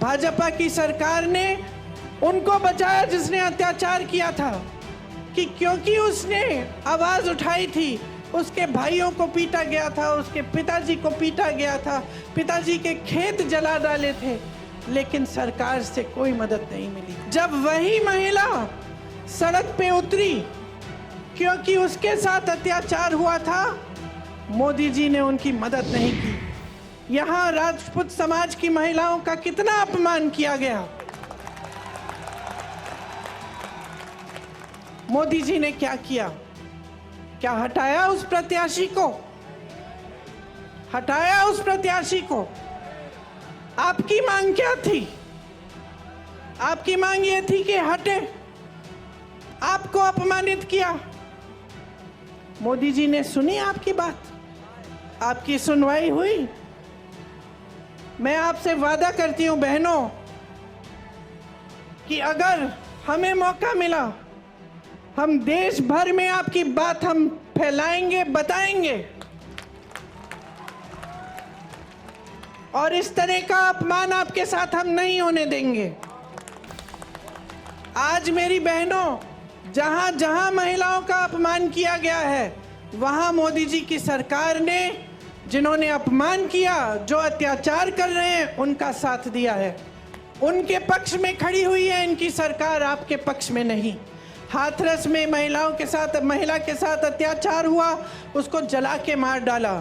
भाजपा की सरकार ने उनको बचाया जिसने अत्याचार किया था, कि क्योंकि उसने आवाज उठाई थी, उसके भाइयों को पीटा गया था, उसके पिताजी को पीटा गया था, पिताजी के खेत जला डाले थे, लेकिन सरकार से कोई मदद नहीं मिली। जब वही महिला सड़क पे उतरी क्योंकि उसके साथ अत्याचार हुआ था, मोदी जी ने उनकी मदद नहीं की। यहाँ राजपूत समाज की महिलाओं का कितना अपमान किया गया। मोदी जी ने क्या किया? क्या हटाया उस प्रत्याशी को? हटाया उस प्रत्याशी को? आपकी मांग क्या थी? आपकी मांग ये थी कि हटे, आपको अपमानित किया। मोदी जी ने सुनी आपकी बात, आपकी सुनवाई हुई। मैं आपसे वादा करती हूं बहनों कि अगर हमें मौका मिला, हम देश भर में आपकी बात हम फैलाएंगे, बताएंगे, और इस तरह का अपमान आपके साथ हम नहीं होने देंगे। आज मेरी बहनों, जहां जहां महिलाओं का अपमान किया गया है, वहां मोदी जी की सरकार ने जिन्होंने अपमान किया, जो अत्याचार कर रहे हैं, उनका साथ दिया है, उनके पक्ष में खड़ी हुई है इनकी सरकार, आपके पक्ष में नहीं। हाथरस में महिला के साथ अत्याचार हुआ, उसको जला के मार डाला।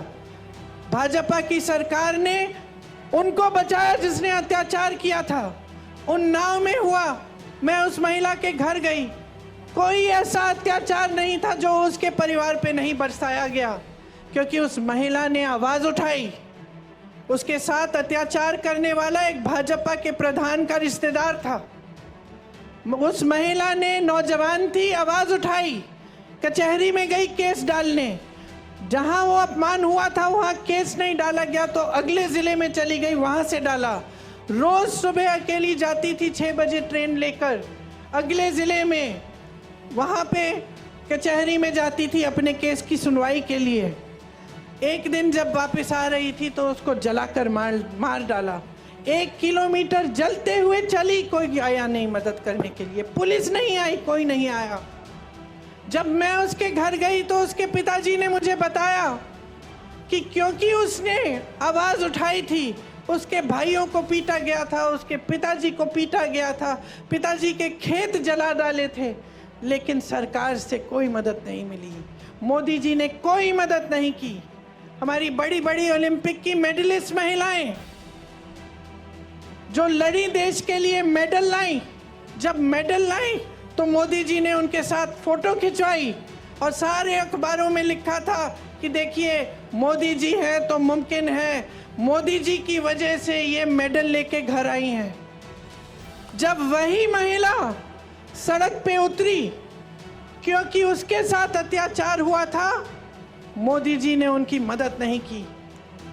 भाजपा की सरकार ने उनको बचाया जिसने अत्याचार किया था। उन्नाव में हुआ, मैं उस महिला के घर गई, कोई ऐसा अत्याचार नहीं था जो उसके परिवार पे नहीं बरसाया गया, क्योंकि उस महिला ने आवाज उठाई। उसके साथ अत्याचार करने वाला एक भाजपा के प्रधान का रिश्तेदार था। उस महिला ने, नौजवान थी, आवाज उठाई, कचहरी में गई केस डालने। जहां वो अपमान हुआ था वहां केस नहीं डाला गया तो अगले जिले में चली गई, वहां से डाला। रोज सुबह अकेली जाती थी 6 बजे ट्रेन लेकर अगले जिले में, वहां पे कचहरी में जाती थी अपने केस की सुनवाई के लिए। एक दिन जब वापस आ रही थी तो उसको जलाकर मार डाला। 1 किलोमीटर जलते हुए चली, कोई आया नहीं मदद करने के लिए, पुलिस नहीं आई, कोई नहीं आया। जब मैं उसके घर गई तो उसके पिताजी ने मुझे बताया कि क्योंकि उसने आवाज उठाई थी, उसके भाइयों को पीटा गया था, उसके पिताजी को पीटा गया था, पिताजी के खेत जला डाले थे, लेकिन सरकार से कोई मदद नहीं मिली। मोदी जी ने कोई मदद नहीं की। हमारी बड़ी बड़ी ओलंपिक की मेडलिस्ट महिलाएं जो लड़ी, देश के लिए मेडल लाई, जब मेडल लाई तो मोदी जी ने उनके साथ फोटो खिंचवाई और सारे अखबारों में लिखा था कि देखिए मोदी जी हैं तो मुमकिन है, मोदी जी की वजह से ये मेडल लेके घर आई हैं। जब वही महिला सड़क पे उतरी क्योंकि उसके साथ अत्याचार हुआ था, मोदी जी ने उनकी मदद नहीं की।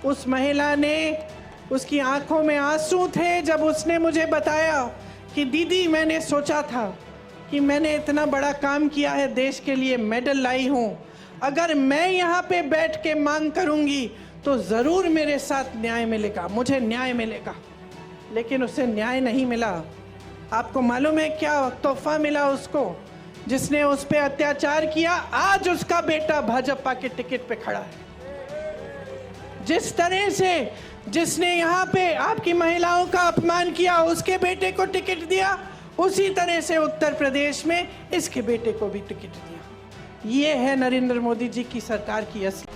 उस महिला ने, उसकी आंखों में आंसू थे जब उसने मुझे बताया कि दीदी, मैंने सोचा था कि मैंने इतना बड़ा काम किया है, देश के लिए मेडल लाई हूँ, अगर मैं यहाँ पे बैठ के मांग करूँगी तो ज़रूर मेरे साथ न्याय मिलेगा, मुझे न्याय मिलेगा। लेकिन उसे न्याय नहीं मिला। आपको मालूम है क्या तोहफा मिला उसको, जिसने उस पर अत्याचार किया? आज उसका बेटा भाजपा के टिकट पे खड़ा है। जिस तरह से जिसने यहाँ पे आपकी महिलाओं का अपमान किया, उसके बेटे को टिकट दिया, उसी तरह से उत्तर प्रदेश में इसके बेटे को भी टिकट दिया। ये है नरेंद्र मोदी जी की सरकार की असली